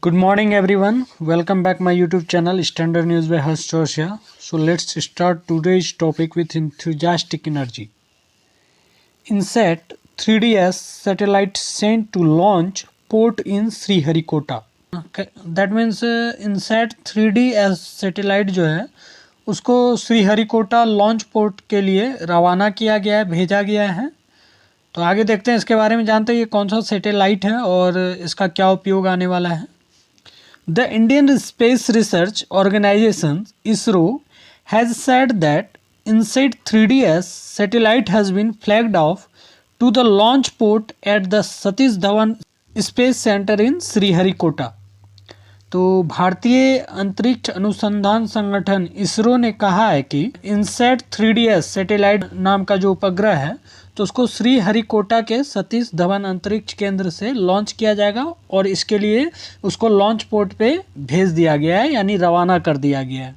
Good morning everyone. Welcome back my YouTube channel Standard News by Harsh Joshia. So let's start today's topic with enthusiastic energy. INSAT 3DS satellite sent to launch port in Sriharikota. That means INSAT 3DS satellite जो है उसको Sriharikota launch port के लिए रवाना किया गया है, भेजा गया है। तो आगे देखते हैं, इसके बारे में जानते हैं ये कौन सा सैटेलाइट है और इसका क्या उपयोग आने वाला है। The Indian Space Research Organization (ISRO) has said that INSAT 3DS satellite has been flagged off to the launch port at the Satish Dhawan Space Center in Sriharikota. तो भारतीय अंतरिक्ष अनुसंधान संगठन इसरो ने कहा है कि इनसैट 3DS सैटेलाइट नाम का जो उपग्रह है तो उसको श्रीहरिकोटा के सतीश धवन अंतरिक्ष केंद्र से लॉन्च किया जाएगा और इसके लिए उसको लॉन्च पोर्ट पे भेज दिया गया है, यानी रवाना कर दिया गया है।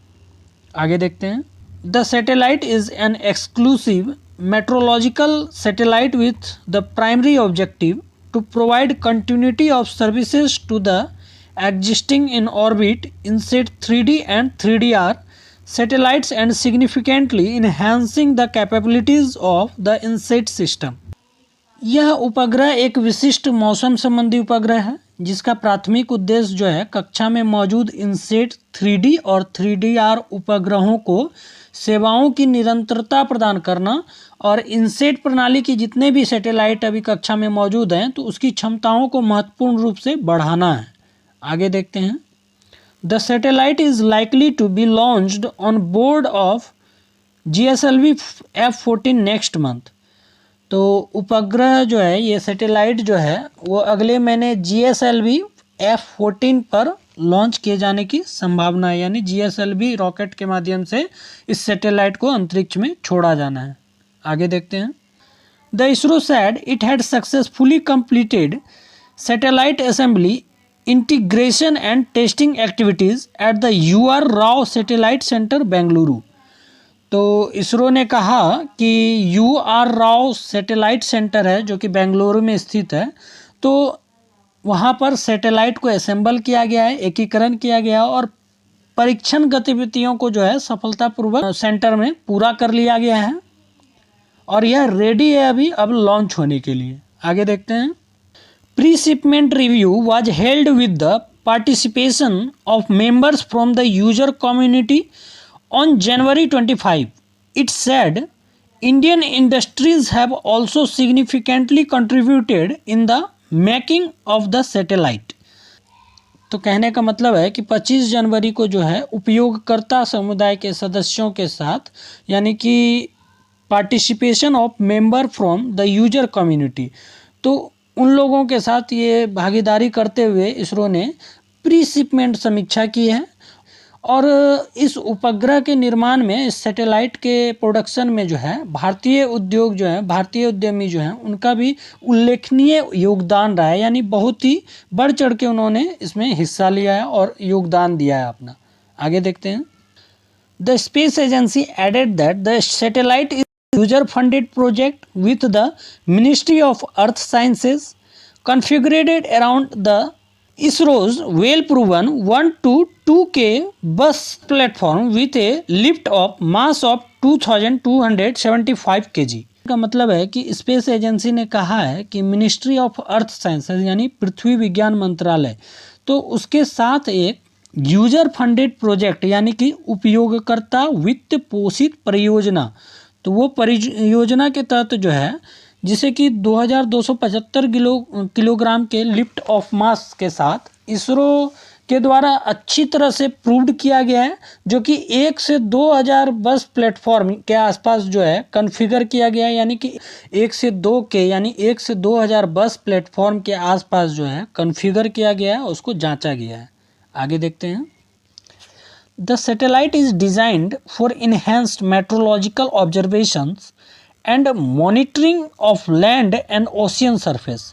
आगे देखते हैं। The satellite is an exclusive meteorological satellite with the primary objective to provide continuity of services to the existing in orbit INSAT 3D and 3DR satellites and significantly enhancing the capabilities of the INSAT system. यह उपग्रह एक विशिष्ट मौसम संबंधी उपग्रह है जिसका प्राथमिक उद्देश्य जो है कक्षा में मौजूद INSAT 3D और 3DR उपग्रहों को सेवाओं की निरंतरता प्रदान करना और INSAT प्रणाली की जितने भी सैटेलाइट अभी कक्षा में मौजूद हैं तो उसकी क्षमताओं को महत्वपूर्ण रूप से बढ़ाना है। आगे देखते हैं। The satellite is likely to be launched on board of GSLV F14 next month. तो उपग्रह जो है ये सैटेलाइट जो है वो अगले महीने GSLV F14 पर लॉन्च किए जाने की संभावना है, यानी GSLV रॉकेट के माध्यम से इस सैटेलाइट को अंतरिक्ष में छोड़ा जाना है। आगे देखते हैं। The ISRO sad it had successfully completed satellite assembly integration and testing activities at the UR Rao satellite centre Bengaluru. तो इसरो ने कहा कि UR राव सैटेलाइट सेंटर है जो कि बेंगलुरु में स्थित है, तो वहाँ पर सैटेलाइट को असेंबल किया गया है, एकीकरण किया गया और परीक्षण गतिविधियों को जो है सफलतापूर्वक सेंटर में पूरा कर लिया गया है और यह रेडी है अभी अब लॉन्च होने के लिए। आगे देखते हैं। Pre-shipment review was held with the participation of members from the user community on January 25. It said Indian industries have also significantly contributed in the making of the satellite. तो कहने का मतलब है कि 25 जनवरी को जो है उपयोगकर्ता समुदाय के सदस्यों के साथ, यानी कि participation of member from the user community, तो उन लोगों के साथ ये भागीदारी करते हुए इसरो ने प्री शिपमेंट समीक्षा की है और इस उपग्रह के निर्माण में, इस सैटेलाइट के प्रोडक्शन में जो है भारतीय उद्योग जो है, भारतीय उद्यमी जो हैं उनका भी उल्लेखनीय योगदान रहा है, यानी बहुत ही बढ़ चढ़ के उन्होंने इसमें हिस्सा लिया है और योगदान दिया है अपना। आगे देखते हैं। The space agency added that the satellite user-funded project with the Ministry of Earth Sciences configured around the ISRO's well-proven 1 to 2K bus platform with a lift of mass of 2275 kg। का मतलब है कि space agency ने कहा है कि ministry of earth sciences यानी पृथ्वी विज्ञान मंत्रालय, तो उसके साथ एक यूजर फंडेड प्रोजेक्ट यानी कि उपयोगकर्ता वित्त पोषित परियोजना, तो वो परियोजना के तहत जो है जिसे कि 2275 किलोग्राम के लिफ्ट ऑफ मास के साथ इसरो के द्वारा अच्छी तरह से प्रूव्ड किया गया है, जो कि 1 से 2000 बस प्लेटफॉर्म के आसपास जो है कॉन्फ़िगर किया गया है, यानी कि 1 से 2 के यानी 1 से 2000 बस प्लेटफॉर्म के आसपास जो है कॉन्फ़िगर किया गया है, उसको जांचा गया है। आगे देखते हैं। The satellite is designed for enhanced meteorological observations and monitoring of land and ocean surface,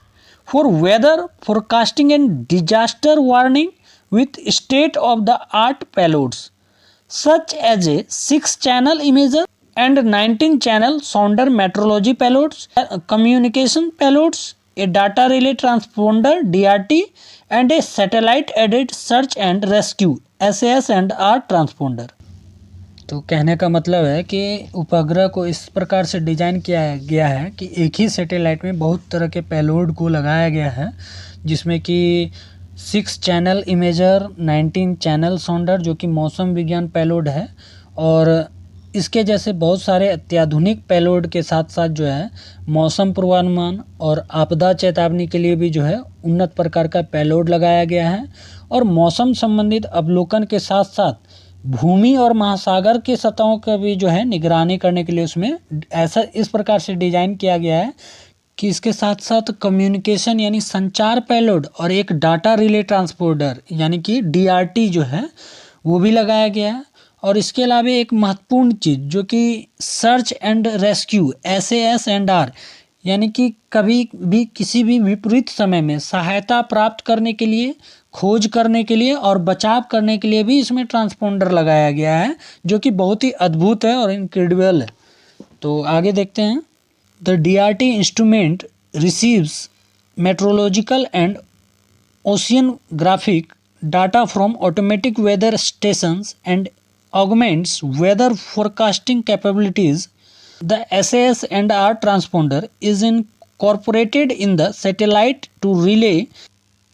for weather forecasting and disaster warning with state-of-the-art payloads, such as a 6-channel imager and 19-channel sounder meteorology payloads, communication payloads, a data relay transponder DRT, and a satellite-aided search and rescue SAS and R transponder। तो कहने का मतलब है कि उपग्रह को इस प्रकार से डिज़ाइन किया गया है कि एक ही सैटेलाइट में बहुत तरह के पेलोड को लगाया गया है, जिसमें कि 6 चैनल इमेजर, 19 चैनल सोंडर जो कि मौसम विज्ञान पेलोड है, और इसके जैसे बहुत सारे अत्याधुनिक पेलोड के साथ साथ जो है मौसम पूर्वानुमान और आपदा चेतावनी के लिए भी जो है उन्नत प्रकार का पेलोड लगाया गया है। और मौसम संबंधित अवलोकन के साथ साथ भूमि और महासागर की सतहों का भी जो है निगरानी करने के लिए उसमें ऐसा इस प्रकार से डिज़ाइन किया गया है कि इसके साथ साथ कम्युनिकेशन यानी संचार पेलोड और एक डाटा रिले ट्रांसपोर्टर यानी कि DRT जो है वो भी लगाया गया है। और इसके अलावा एक महत्वपूर्ण चीज़ जो कि search and rescue SAS and R यानी कि कभी भी किसी भी विपरीत समय में सहायता प्राप्त करने के लिए, खोज करने के लिए और बचाव करने के लिए भी इसमें ट्रांसपोंडर लगाया गया है, जो कि बहुत ही अद्भुत है और इनक्रेडिबल है। तो आगे देखते हैं। The DRT instrument receives meteorological and oceanographic data from automatic weather stations and augments weather forecasting capabilities. The SAS and R transponder is incorporated in the satellite to relay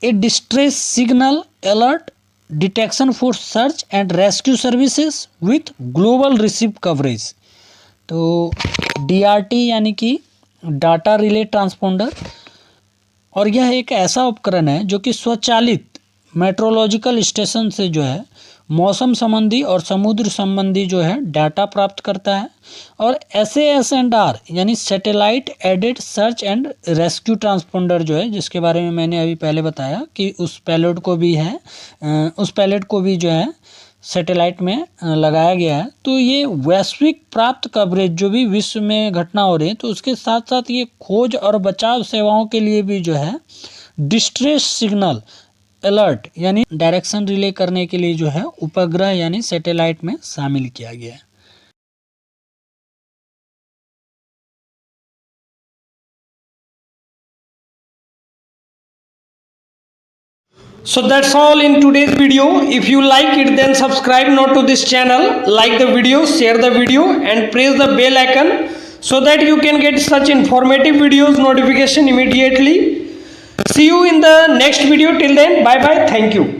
a distress signal alert detection for search and rescue services with global receive coverage। तो DRT यानी कि data relay transponder, और यह एक ऐसा उपकरण है जो कि स्वचालित मेट्रोलॉजिकल स्टेशन से जो है मौसम संबंधी और समुद्र संबंधी जो है डाटा प्राप्त करता है। और SAS एंड R यानी satellite aided search and rescue transponder जो है, जिसके बारे में मैंने अभी पहले बताया कि उस पेलोड को भी जो है सैटेलाइट में लगाया गया है। तो ये वैश्विक प्राप्त कवरेज जो भी विश्व में घटना हो रही है, तो उसके साथ साथ ये खोज और बचाव सेवाओं के लिए भी जो है डिस्ट्रेस सिग्नल अलर्ट यानी डायरेक्शन रिले करने के लिए जो है उपग्रह यानी सैटेलाइट में शामिल किया गया है। So that's all in today's video. If you like it, then subscribe now to this channel, like the video, share the video and press the bell icon so that you can get such informative videos notification immediately. See you in the next video. Till then, bye bye. Thank you.